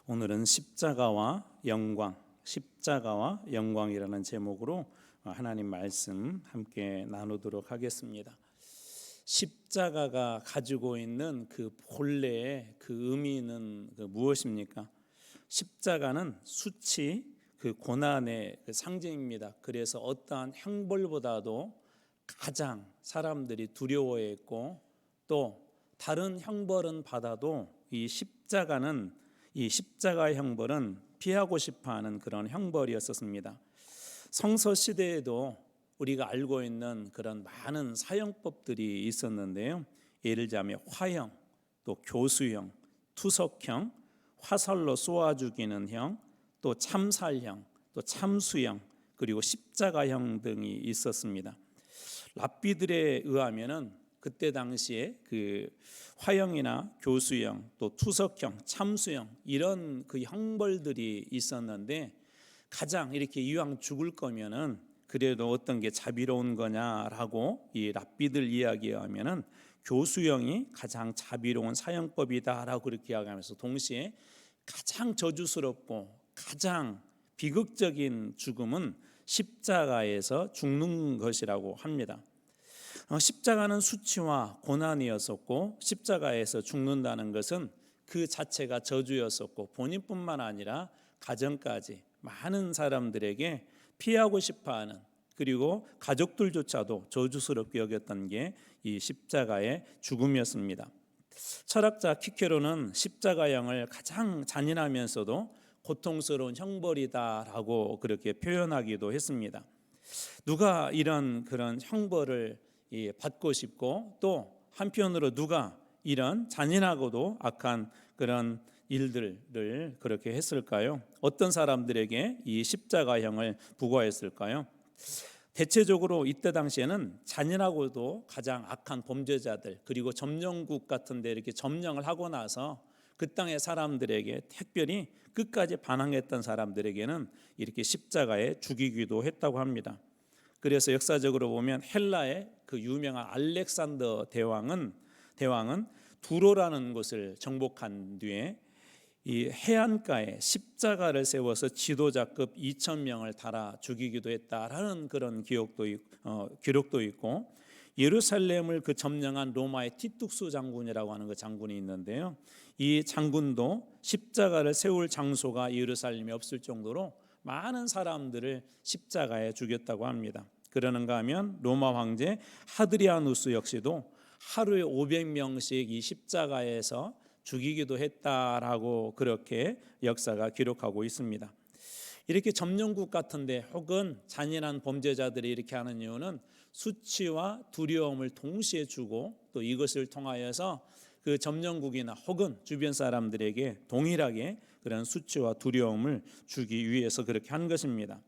오늘은 십자가와 영광이라는 제목으로 하나님 말씀 함께 나누도록 하겠습니다. 십자가가 가지고 있는 그 본래의 그 의미는 무엇입니까? 십자가는 수치, 그 고난의 그 상징입니다. 그래서 어떠한 형벌보다도 가장 사람들이 두려워했고, 또 다른 형벌은 받아도 이 십자가의 형벌은 피하고 싶어하는 그런 형벌이었었습니다. 성서 시대에도 우리가 알고 있는 그런 많은 사형법들이 있었는데요. 예를 들자면 화형, 또 교수형, 투석형, 화살로 쏘아 죽이는 형, 또 참살형, 또 참수형, 그리고 십자가형 등이 있었습니다. 랍비들에 의하면은 그때 당시에 그 화형이나 교수형, 또 투석형, 참수형 이런 그 형벌들이 있었는데, 가장 이렇게 이왕 죽을 거면은 그래도 어떤 게 자비로운 거냐라고 이 랍비들 이야기에 하면은 교수형이 가장 자비로운 사형법이다라고 그렇게 이야기하면서, 동시에 가장 저주스럽고 가장 비극적인 죽음은 십자가에서 죽는 것이라고 합니다. 십자가는 수치와 고난이었었고, 십자가에서 죽는다는 것은 그 자체가 저주였었고, 본인뿐만 아니라 가정까지 많은 사람들에게 피하고 싶어하는, 그리고 가족들조차도 저주스럽게 여겼던 게 이 십자가의 죽음이었습니다. 철학자 키케로는 십자가형을 가장 잔인하면서도 고통스러운 형벌이다라고 그렇게 표현하기도 했습니다. 누가 이런 그런 형벌을 받고 싶고, 또 한편으로 누가 이런 잔인하고도 악한 그런 일들을 그렇게 했을까요? 어떤 사람들에게 이 십자가형을 부과했을까요? 대체적으로 이때 당시에는 잔인하고도 가장 악한 범죄자들, 그리고 점령국 같은 데 이렇게 점령을 하고 나서 그 땅의 사람들에게, 특별히 끝까지 반항했던 사람들에게는 이렇게 십자가에 죽이기도 했다고 합니다. 그래서 역사적으로 보면 헬라의 그 유명한 알렉산더 대왕은 두로라는 곳을 정복한 뒤에 이 해안가에 십자가를 세워서 지도자급 2,000명을 달아 죽이기도 했다라는 그런 기록도 있고, 예루살렘을 그 점령한 로마의 티투스 장군이라고 하는 그 장군이 있는데요. 이 장군도 십자가를 세울 장소가 예루살렘에 없을 정도로 많은 사람들을 십자가에 죽였다고 합니다. 그러는가 하면 로마 황제 하드리아누스 역시도 하루에 500명씩 이 십자가에서 죽이기도 했다라고 그렇게 역사가 기록하고 있습니다. 이렇게 점령국 같은데 혹은 잔인한 범죄자들이 이렇게 하는 이유는 수치와 두려움을 동시에 주고, 또 이것을 통하여서 그 점령국이나 혹은 주변 사람들에게 동일하게 그런 수치와 두려움을 주기 위해서 그렇게 한 것입니다.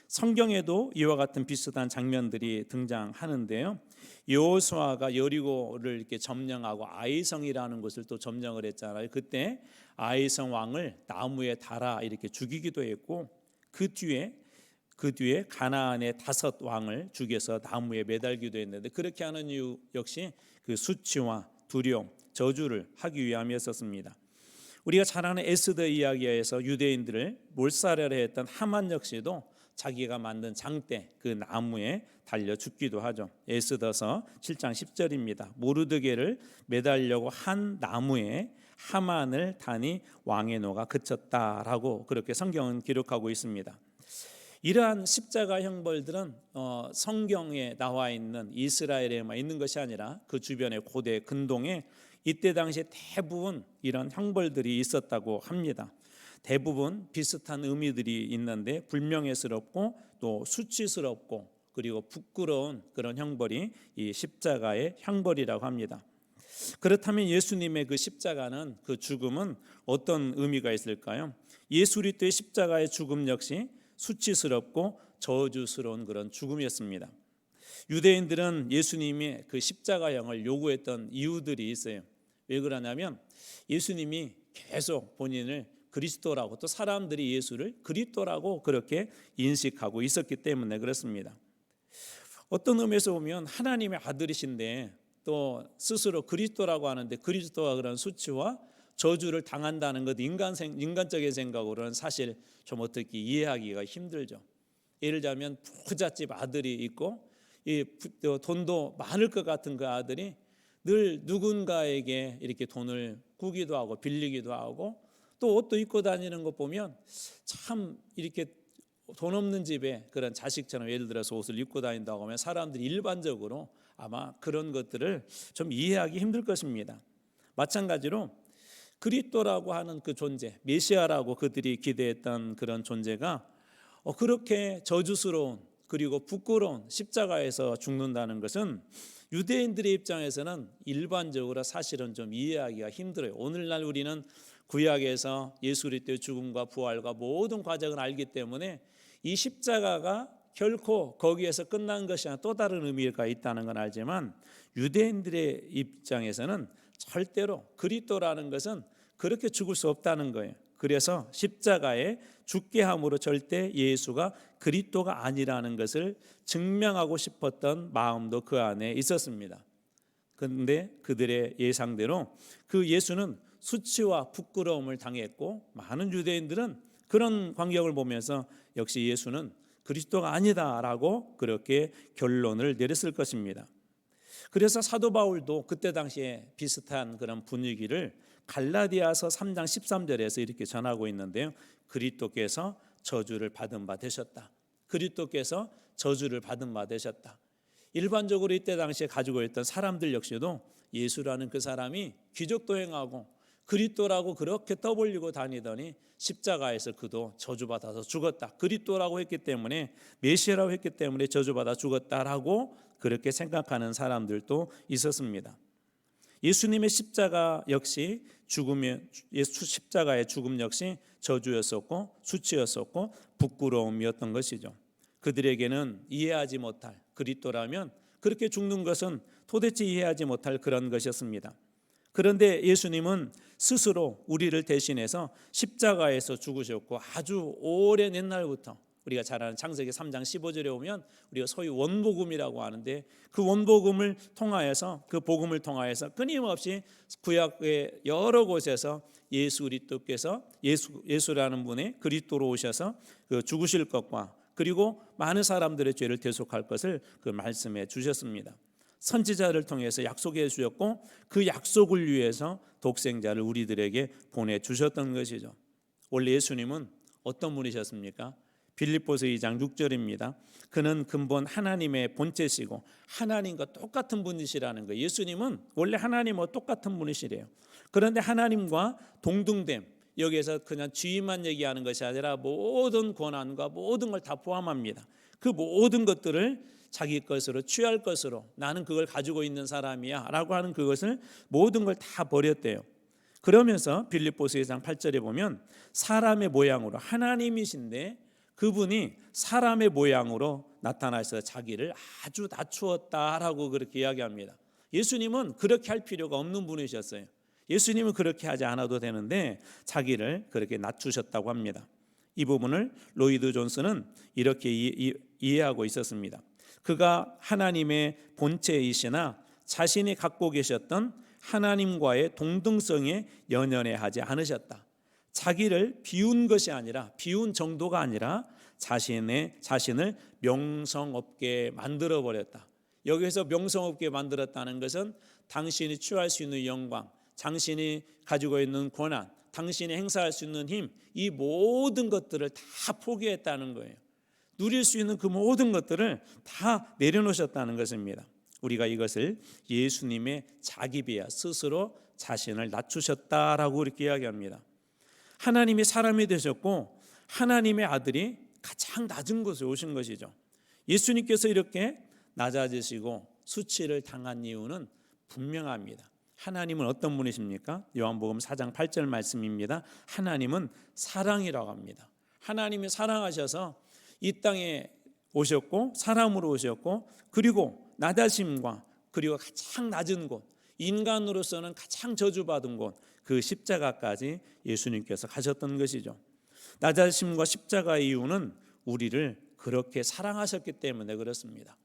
성경에도 이와 같은 비슷한 장면들이 등장하는데요. 여호수아가 여리고를 이렇게 점령하고 아이성이라는 곳을 또 점령을 했잖아요. 그때 아이성 왕을 나무에 달아 이렇게 죽이기도 했고, 그 뒤에 가나안의 5 왕을 죽여서 나무에 매달기도 했는데, 그렇게 하는 이유 역시 그 수치와 두려움, 저주를 하기 위함이었습니다. 우리가 잘 아는 에스더 이야기에서 유대인들을 몰살하려 했던 하만 역시도 자기가 만든 장대 그 나무에 달려 죽기도 하죠. 에스더서 7장 10절입니다. 모르드게를 매달려고 한 나무에 하만을 다니 왕의 노가 그쳤다라고 그렇게 성경은 기록하고 있습니다. 이러한 십자가 형벌들은 성경에 나와 있는 이스라엘에만 있는 것이 아니라 그 주변의 고대 근동에 이때 당시에 대부분 이런 형벌들이 있었다고 합니다. 대부분 비슷한 의미들이 있는데, 불명예스럽고 또 수치스럽고 그리고 부끄러운 그런 형벌이 이 십자가의 형벌이라고 합니다. 그렇다면 예수님의 그 십자가는, 그 죽음은 어떤 의미가 있을까요? 예수 그리스도의 십자가의 죽음 역시 수치스럽고 저주스러운 그런 죽음이었습니다. 유대인들은 예수님이 그 십자가형을 요구했던 이유들이 있어요. 왜 그러냐면 예수님이 계속 본인을 그리스도라고, 또 사람들이 예수를 그리스도라고 그렇게 인식하고 있었기 때문에 그렇습니다. 어떤 의미에서 보면 하나님의 아들이신데 또 스스로 그리스도라고 하는데, 그리스도와 그런 수치와 저주를 당한다는 것 인간적인 생각으로는 사실 좀 어떻게 이해하기가 힘들죠. 예를 들자면 부잣집 아들이 있고 돈도 많을 것 같은 그 아들이 늘 누군가에게 이렇게 돈을 꾸기도 하고 빌리기도 하고 또 옷도 입고 다니는 것 보면 참 이렇게 돈 없는 집에 그런 자식처럼 예를 들어서 옷을 입고 다닌다고 하면 사람들이 일반적으로 아마 그런 것들을 좀 이해하기 힘들 것입니다. 마찬가지로 그리스도라고 하는 그 존재, 메시아라고 그들이 기대했던 그런 존재가 그렇게 저주스러운 그리고 부끄러운 십자가에서 죽는다는 것은 유대인들의 입장에서는 일반적으로 사실은 좀 이해하기가 힘들어요. 오늘날 우리는 구약에서 예수 그리스도의 죽음과 부활과 모든 과정을 알기 때문에 이 십자가가 결코 거기에서 끝난 것이 아니라 또 다른 의미가 있다는 건 알지만 유대인들의 입장에서는 절대로 그리스도라는 것은 그렇게 죽을 수 없다는 거예요. 그래서 십자가에 죽게 함으로 절대 예수가 그리스도가 아니라는 것을 증명하고 싶었던 마음도 그 안에 있었습니다. 그런데 그들의 예상대로 그 예수는 수치와 부끄러움을 당했고 많은 유대인들은 그런 광경을 보면서 역시 예수는 그리스도가 아니다라고 그렇게 결론을 내렸을 것입니다. 그래서 사도 바울도 그때 당시에 비슷한 그런 분위기를 갈라디아서 3장 13절에서 이렇게 전하고 있는데요. 그리스도께서 저주를 받은 바 되셨다. 그리스도께서 저주를 받은 바 되셨다. 일반적으로 이때 당시에 가지고 있던 사람들 역시도 예수라는 그 사람이 기적도 행하고 그리스도라고 그렇게 떠벌리고 다니더니 십자가에서 그도 저주받아서 죽었다. 그리스도라고 했기 때문에 메시아라고 했기 때문에 저주받아 죽었다라고 그렇게 생각하는 사람들도 있었습니다. 예수님의 십자가 역시 십자가의 죽음 역시 저주였었고 수치였었고 부끄러움이었던 것이죠. 그들에게는 이해하지 못할 그리스도라면 그렇게 죽는 것은 도대체 이해하지 못할 그런 것이었습니다. 그런데 예수님은 스스로 우리를 대신해서 십자가에서 죽으셨고 아주 오랜 옛날부터 우리가 잘 아는 창세기 3장 15절에 오면 우리가 소위 원복음이라고 하는데 그 원복음을 통하여서 그 복음을 통하여서 끊임없이 구약의 여러 곳에서 예수 그리스도께서 예수라는 분이 그리스도로 오셔서 그 죽으실 것과 그리고 많은 사람들의 죄를 대속할 것을 그 말씀해 주셨습니다. 선지자를 통해서 약속해 주셨고 그 약속을 위해서 독생자를 우리들에게 보내주셨던 것이죠. 원래 예수님은 어떤 분이셨습니까? 빌립보서 2장 6절입니다. 그는 근본 하나님의 본체시고 하나님과 똑같은 분이시라는 거예요. 예수님은 원래 하나님과 똑같은 분이시래요. 그런데 하나님과 동등됨, 여기에서 그냥 주인만 얘기하는 것이 아니라 모든 권한과 모든 걸 다 포함합니다. 그 모든 것들을 자기 것으로 취할 것으로 나는 그걸 가지고 있는 사람이야 라고 하는 그것을 모든 걸 다 버렸대요. 그러면서 빌립보서 2장 8절에 보면 사람의 모양으로 하나님이신데 그분이 사람의 모양으로 나타나서 자기를 아주 낮추었다라고 그렇게 이야기합니다. 예수님은 그렇게 할 필요가 없는 분이셨어요. 예수님은 그렇게 하지 않아도 되는데 자기를 그렇게 낮추셨다고 합니다. 이 부분을 로이드 존스는 이렇게 이해하고 있었습니다. 그가 하나님의 본체이시나 자신이 갖고 계셨던 하나님과의 동등성에 연연해 하지 않으셨다. 자기를 비운 것이 아니라 비운 정도가 아니라 자신을 명성 없게 만들어 버렸다. 여기서 명성 없게 만들었다는 것은 당신이 취할 수 있는 영광, 당신이 가지고 있는 권한, 당신이 행사할 수 있는 힘, 이 모든 것들을 다 포기했다는 거예요. 누릴 수 있는 그 모든 것들을 다 내려놓으셨다는 것입니다. 우리가 이것을 예수님의 자기 비하, 스스로 자신을 낮추셨다라고 이렇게 이야기합니다. 하나님이 사람이 되셨고 하나님의 아들이 가장 낮은 곳에 오신 것이죠. 예수님께서 이렇게 낮아지시고 수치를 당한 이유는 분명합니다. 하나님은 어떤 분이십니까? 요한복음 4장 8절 말씀입니다. 하나님은 사랑이라고 합니다. 하나님이 사랑하셔서 이 땅에 오셨고 사람으로 오셨고 그리고 낮아심과 그리고 가장 낮은 곳, 인간으로서는 가장 저주받은 곳, 그 십자가까지 예수님께서 가셨던 것이죠. 낮아심과 십자가의 이유는 우리를 그렇게 사랑하셨기 때문에 그렇습니다.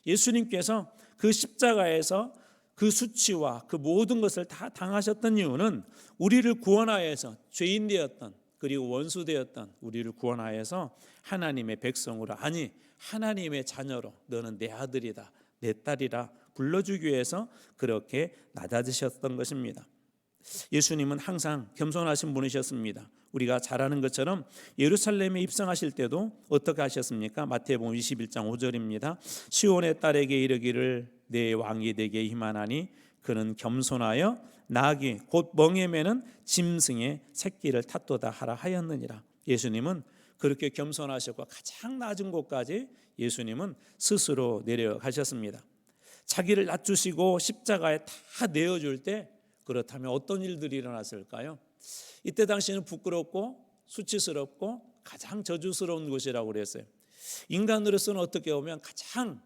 예수님께서 그 십자가에서 그 수치와 그 모든 것을 다 당하셨던 이유는 우리를 구원하여서 죄인 되었던 그리고 원수 되었던 우리를 구원하여서 하나님의 백성으로, 아니 하나님의 자녀로 너는 내 아들이다 내 딸이라 불러주기 위해서 그렇게 낮아지셨던 것입니다. 예수님은 항상 겸손하신 분이셨습니다. 우리가 잘 아는 것처럼 예루살렘에 입성하실 때도 어떻게 하셨습니까? 마태복음 21장 5절입니다. 시온의 딸에게 이르기를 내 왕이 되게 희망하니 그는 겸손하여 나귀 곧 멍에 매는 짐승의 새끼를 탓도다 하라 하였느니라. 예수님은 그렇게 겸손하셨고 가장 낮은 곳까지 예수님은 스스로 내려가셨습니다. 자기를 낮추시고 십자가에 다 내어줄 때 그렇다면 어떤 일들이 일어났을까요? 이때 당시에는 부끄럽고 수치스럽고 가장 저주스러운 곳이라고 그랬어요. 인간으로서는 어떻게 보면 가장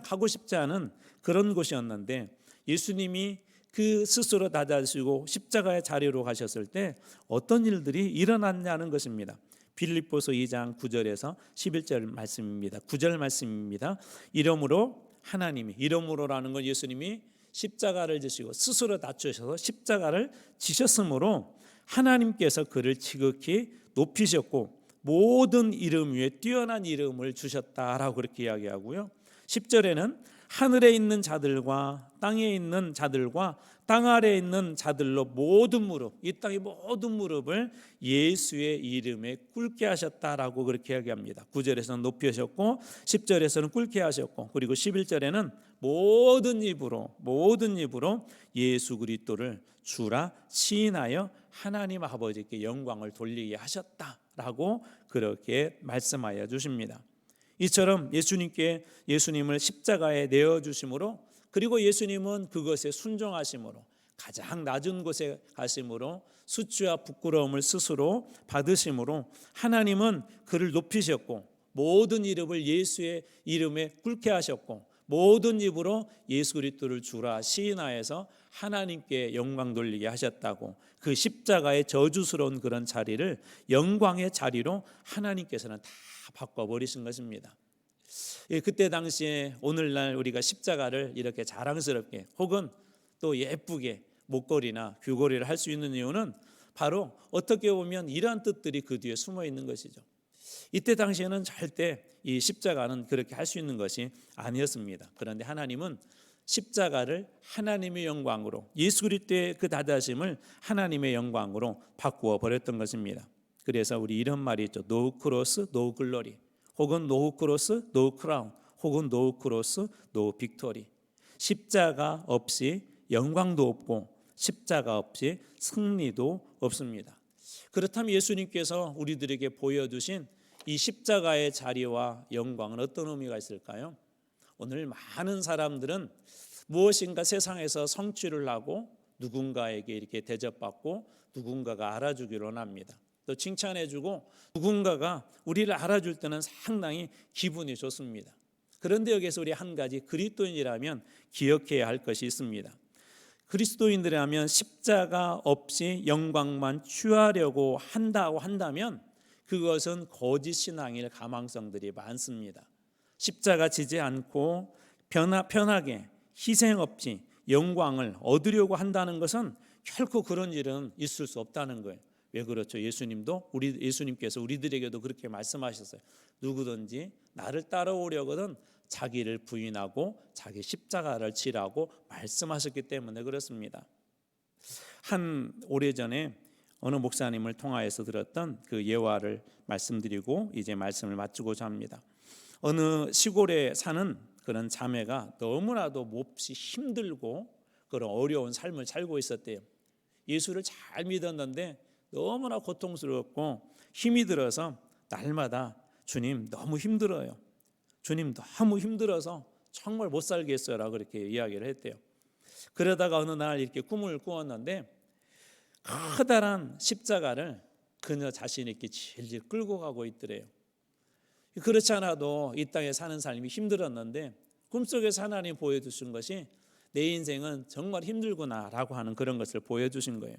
가고 싶지 않은 그런 곳이었는데 예수님이 그 스스로 낮아지시고 십자가의 자리로 가셨을 때 어떤 일들이 일어났냐는 것입니다. 빌립보서 2장 9절에서 11절 말씀입니다. 9절 말씀입니다. 이러므로라는 건 예수님이 십자가를 지시고 스스로 낮추셔서 십자가를 지셨으므로 하나님께서 그를 지극히 높이셨고 모든 이름 위에 뛰어난 이름을 주셨다라고 그렇게 이야기하고요. 10절에는 하늘에 있는 자들과 땅에 있는 자들과 땅 아래에 있는 자들로 모든 무릎, 이 땅의 모든 무릎을 예수의 이름에 꿇게 하셨다라고 그렇게 이야기합니다. 9절에서는 높이셨고 10절에서는 꿇게 하셨고 그리고 11절에는 모든 입으로 예수 그리스도를 주라 시인하여 하나님 아버지께 영광을 돌리게 하셨다라고 그렇게 말씀하여 주십니다. 이처럼 예수님을 십자가에 내어주심으로 그리고 예수님은 그것에 순종하심으로 가장 낮은 곳에 가심으로 수치와 부끄러움을 스스로 받으심으로 하나님은 그를 높이셨고 모든 이름을 예수의 이름에 꿇게 하셨고 모든 입으로 예수 그리스도를 주라 시인하여서 하나님께 영광 돌리게 하셨다고 그 십자가의 저주스러운 그런 자리를 영광의 자리로 하나님께서는 다 바꿔버리신 것입니다. 그때 당시에 오늘날 우리가 십자가를 이렇게 자랑스럽게 혹은 또 예쁘게 목걸이나 귀걸이를 할 수 있는 이유는 바로 어떻게 보면 이러한 뜻들이 그 뒤에 숨어 있는 것이죠. 이때 당시에는 절대 이 십자가는 그렇게 할 수 있는 것이 아니었습니다. 그런데 하나님은 십자가를 하나님의 영광으로 예수 그리스도의 그 낮아심을 하나님의 영광으로 바꾸어 버렸던 것입니다. 그래서 우리 이런 말이 있죠. No cross, no glory. 혹은 no cross, no crown. 혹은 no cross, no victory. 십자가 없이 영광도 없고 십자가 없이 승리도 없습니다. 그렇다면 예수님께서 우리들에게 보여주신 이 십자가의 자리와 영광은 어떤 의미가 있을까요? 오늘 많은 사람들은 무엇인가 세상에서 성취를 하고 누군가에게 이렇게 대접받고 누군가가 알아주기를 원합니다. 또 칭찬해주고 누군가가 우리를 알아줄 때는 상당히 기분이 좋습니다. 그런데 여기서 우리 한 가지 그리스도인이라면 기억해야 할 것이 있습니다. 그리스도인들이라면 십자가 없이 영광만 취하려고 한다면 그것은 거짓 신앙일 가망성들이 많습니다. 십자가 지지 않고 편하게 희생 없이 영광을 얻으려고 한다는 것은 결코 그런 일은 있을 수 없다는 거예요. 왜 그렇죠? 예수님께서 우리들에게도 그렇게 말씀하셨어요. 누구든지 나를 따라오려거든 자기를 부인하고 자기 십자가를 지라고 말씀하셨기 때문에 그렇습니다. 오래전에 어느 목사님을 통하여서 들었던 그 예화를 말씀드리고 이제 말씀을 마치고자 합니다. 어느 시골에 사는 그런 자매가 너무나도 몹시 힘들고 그런 어려운 삶을 살고 있었대요. 예수를 잘 믿었는데 너무나 고통스럽고 힘이 들어서 날마다 주님 너무 힘들어요. 주님 너무 힘들어서 정말 못 살겠어요라고 그렇게 이야기를 했대요. 그러다가 어느 날 이렇게 꿈을 꾸었는데 커다란 십자가를 그녀 자신이 이렇게 질질 끌고 가고 있더래요. 그렇지 않아도 이 땅에 사는 삶이 힘들었는데 꿈속에서 하나님 보여주신 것이 내 인생은 정말 힘들구나라고 하는 그런 것을 보여주신 거예요.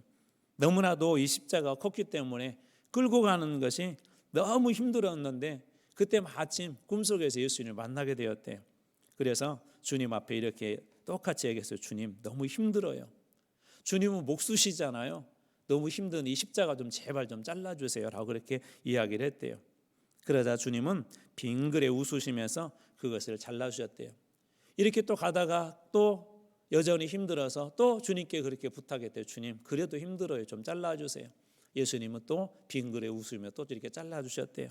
너무나도 이 십자가가 컸기 때문에 끌고 가는 것이 너무 힘들었는데 그때 마침 꿈속에서 예수님을 만나게 되었대요. 그래서 주님 앞에 이렇게 똑같이 얘기했어요. 주님 너무 힘들어요. 주님은 목수시잖아요. 너무 힘든 이 십자가 좀 제발 좀 잘라주세요 라고 그렇게 이야기를 했대요. 그러자 주님은 빙그레 웃으시면서 그것을 잘라주셨대요. 이렇게 또 가다가 또 여전히 힘들어서 또 주님께 그렇게 부탁했대요. 주님 그래도 힘들어요. 좀 잘라주세요. 예수님은 또 빙그레 웃으며 또 이렇게 잘라주셨대요.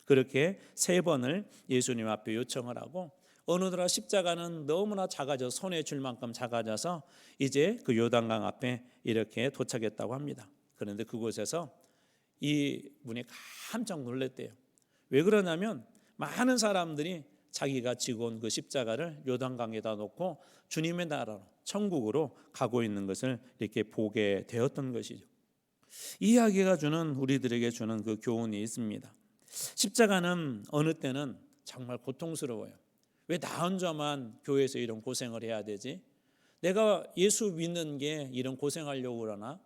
그렇게 3번을 예수님 앞에 요청을 하고 어느덧 십자가는 너무나 작아져 손에 줄 만큼 작아져서 이제 그 요단강 앞에 이렇게 도착했다고 합니다. 그런데 그곳에서 이 분이 깜짝 놀랐대요. 왜 그러냐면 많은 사람들이 자기가 지고 온 그 십자가를 요단강에다 놓고 주님의 나라로 천국으로 가고 있는 것을 이렇게 보게 되었던 것이죠. 이 이야기가 주는 우리들에게 주는 그 교훈이 있습니다. 십자가는 어느 때는 정말 고통스러워요. 왜 나 혼자만 교회에서 이런 고생을 해야 되지? 내가 예수 믿는 게 이런 고생하려고 그러나?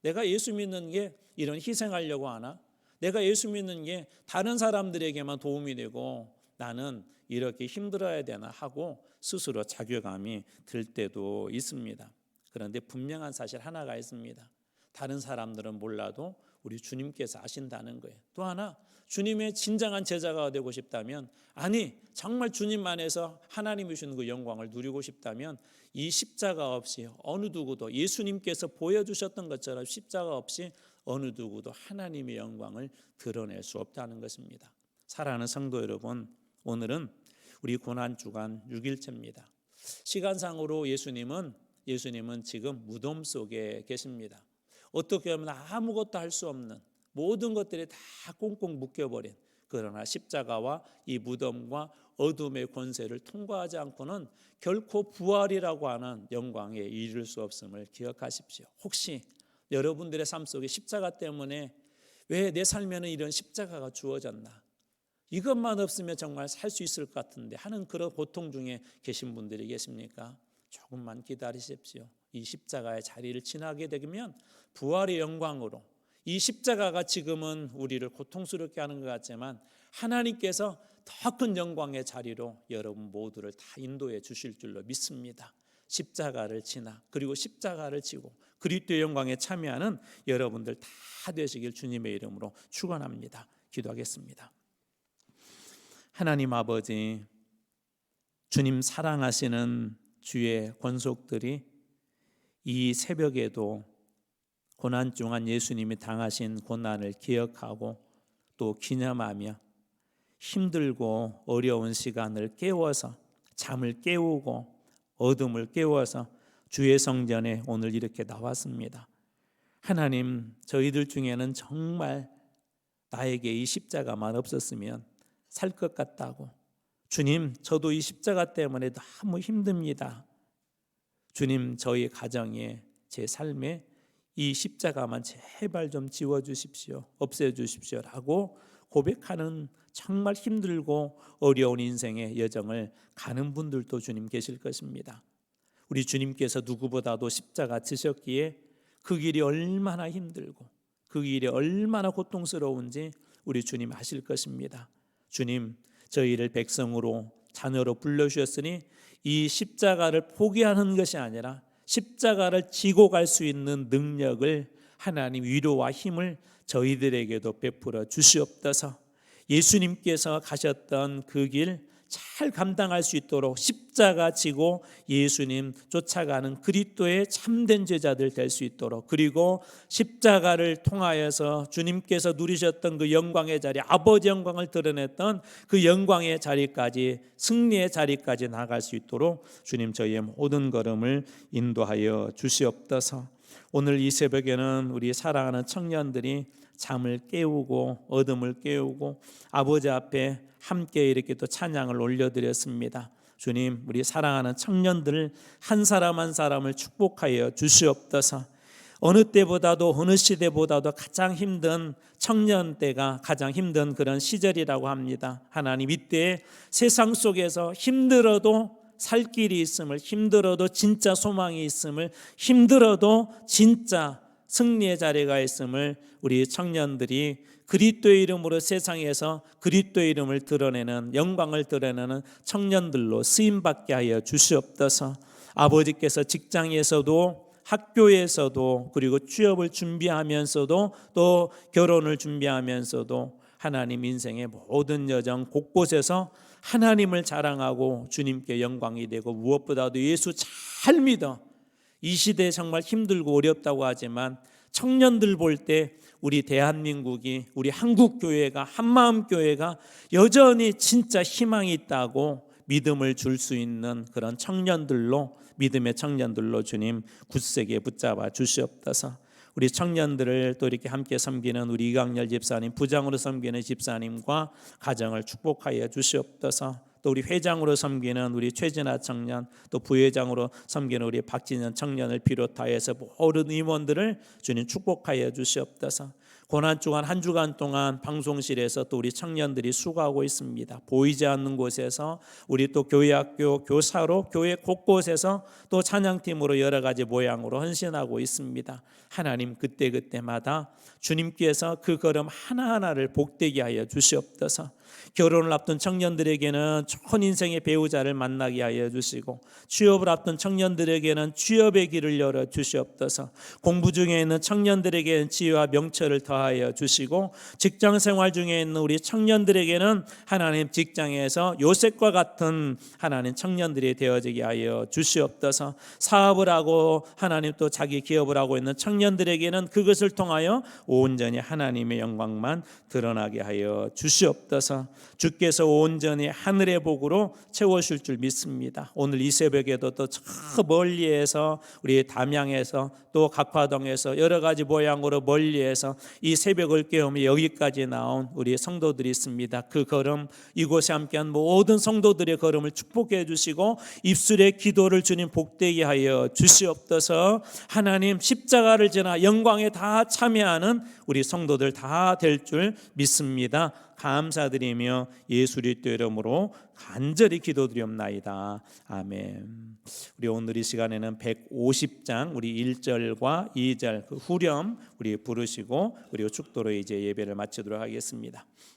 내가 예수 믿는 게 이런 희생하려고 하나? 내가 예수 믿는 게 다른 사람들에게만 도움이 되고 나는 이렇게 힘들어야 되나 하고 스스로 자괴감이 들 때도 있습니다. 그런데 분명한 사실 하나가 있습니다. 다른 사람들은 몰라도 우리 주님께서 아신다는 거예요. 또 하나, 주님의 진정한 제자가 되고 싶다면, 아니 정말 주님 안에서 하나님이 주는 그 영광을 누리고 싶다면 이 십자가 없이 어느 누구도 예수님께서 보여주셨던 것처럼 십자가 없이 어느 누구도 하나님의 영광을 드러낼 수 없다는 것입니다. 사랑하는 성도 여러분, 오늘은 우리 고난주간 6일째입니다. 시간상으로 예수님은 지금 무덤 속에 계십니다. 어떻게 하면 아무것도 할 수 없는 모든 것들이 다 꽁꽁 묶여버린, 그러나 십자가와 이 무덤과 어둠의 권세를 통과하지 않고는 결코 부활이라고 하는 영광에 이를 수 없음을 기억하십시오. 혹시 여러분들의 삶 속에 십자가 때문에 왜 내 삶에는 이런 십자가가 주어졌나, 이것만 없으면 정말 살 수 있을 것 같은데 하는 그런 고통 중에 계신 분들이 계십니까? 조금만 기다리십시오. 이 십자가의 자리를 지나게 되면 부활의 영광으로, 이 십자가가 지금은 우리를 고통스럽게 하는 것 같지만 하나님께서 더 큰 영광의 자리로 여러분 모두를 다 인도해 주실 줄로 믿습니다. 십자가를 지나 그리고 십자가를 지고 그리스도의 영광에 참여하는 여러분들 다 되시길 주님의 이름으로 축원합니다. 기도하겠습니다. 하나님 아버지, 주님 사랑하시는 주의 권속들이 이 새벽에도 고난 중한 예수님이 당하신 고난을 기억하고 또 기념하며 힘들고 어려운 시간을 깨워서 잠을 깨우고 어둠을 깨워서 주의 성전에 오늘 이렇게 나왔습니다. 하나님, 저희들 중에는 정말 나에게 이 십자가만 없었으면 살 것 같다고, 주님 저도 이 십자가 때문에 너무 힘듭니다. 주님 저희 가정에 제 삶에 이 십자가만 제발 좀 지워주십시오, 없애주십시오 라고 고백하는 정말 힘들고 어려운 인생의 여정을 가는 분들도 주님 계실 것입니다. 우리 주님께서 누구보다도 십자가 지셨기에 그 길이 얼마나 힘들고 그 길이 얼마나 고통스러운지 우리 주님 아실 것입니다. 주님, 저희를 백성으로 자녀로 불러주셨으니 이 십자가를 포기하는 것이 아니라 십자가를 지고 갈 수 있는 능력을, 하나님 위로와 힘을 저희들에게도 베풀어 주시옵소서. 예수님께서 가셨던 그 길 잘 감당할 수 있도록 십자가 지고 예수님 쫓아가는 그리스도의 참된 제자들 될 수 있도록, 그리고 십자가를 통하여서 주님께서 누리셨던 그 영광의 자리, 아버지 영광을 드러냈던 그 영광의 자리까지, 승리의 자리까지 나아갈 수 있도록 주님 저희의 모든 걸음을 인도하여 주시옵소서. 오늘 이 새벽에는 우리 사랑하는 청년들이 잠을 깨우고 어둠을 깨우고 아버지 앞에 함께 이렇게 또 찬양을 올려드렸습니다. 주님, 우리 사랑하는 청년들 한 사람 한 사람을 축복하여 주시옵소서. 어느 때보다도 어느 시대보다도 가장 힘든 청년 때가 가장 힘든 그런 시절이라고 합니다. 하나님, 이때 세상 속에서 힘들어도 살 길이 있음을, 힘들어도 진짜 소망이 있음을, 힘들어도 진짜 승리의 자리가 있음을 우리 청년들이 그리스도의 이름으로 세상에서 그리스도의 이름을 드러내는, 영광을 드러내는 청년들로 쓰임받게 하여 주시옵소서. 아버지께서 직장에서도 학교에서도 그리고 취업을 준비하면서도 또 결혼을 준비하면서도 하나님 인생의 모든 여정 곳곳에서 하나님을 자랑하고 주님께 영광이 되고 무엇보다도 예수 잘 믿어. 이 시대에 정말 힘들고 어렵다고 하지만 청년들 볼 때 우리 대한민국이 우리 한국교회가 한마음교회가 여전히 진짜 희망이 있다고 믿음을 줄 수 있는 그런 청년들로 믿음의 청년들로 주님 굳세게 붙잡아 주시옵소서. 우리 청년들을 또 이렇게 함께 섬기는 우리 이강렬 집사님, 부장으로 섬기는 집사님과 가정을 축복하여 주시옵소서. 또 우리 회장으로 섬기는 우리 최진아 청년, 또 부회장으로 섬기는 우리 박진현 청년을 비롯하여서 모든 임원들을 주님 축복하여 주시옵소서. 고난 주간 한 주간 동안 방송실에서 또 우리 청년들이 수고하고 있습니다. 보이지 않는 곳에서 우리 또 교회 학교 교사로 교회 곳곳에서 또 찬양팀으로 여러 가지 모양으로 헌신하고 있습니다. 하나님 그때그때마다 주님께서 그 걸음 하나하나를 복되게 하여 주시옵소서. 결혼을 앞둔 청년들에게는 좋은 인생의 배우자를 만나게 하여 주시고, 취업을 앞둔 청년들에게는 취업의 길을 열어 주시옵소서. 공부 중에 있는 청년들에게는 지혜와 명철을 더하여 주시고, 직장 생활 중에 있는 우리 청년들에게는 하나님 직장에서 요셉과 같은 하나님 청년들이 되어지게 하여 주시옵소서. 사업을 하고 하나님 또 자기 기업을 하고 있는 청년들에게는 그것을 통하여 온전히 하나님의 영광만 드러나게 하여 주시옵소서. 주께서 온전히 하늘의 복으로 채워줄 줄 믿습니다. 오늘 이 새벽에도 또 저 멀리에서 우리 담양에서 또 각화동에서 여러 가지 모양으로 멀리에서 이 새벽을 깨우며 여기까지 나온 우리 성도들이 있습니다. 그 걸음 이곳에 함께한 모든 성도들의 걸음을 축복해 주시고 입술의 기도를 주님 복되게 하여 주시옵소서. 하나님 십자가를 지나 영광에 다 참여하는 우리 성도들 다 될 줄 믿습니다. 감사드리며 예수 그리스도 이름으로 간절히 기도드리옵나이다. 아멘. 우리 오늘 이 시간에는 150장 우리 1절과 2절 그 후렴 우리 부르시고 그리고 축도로 이제 예배를 마치도록 하겠습니다.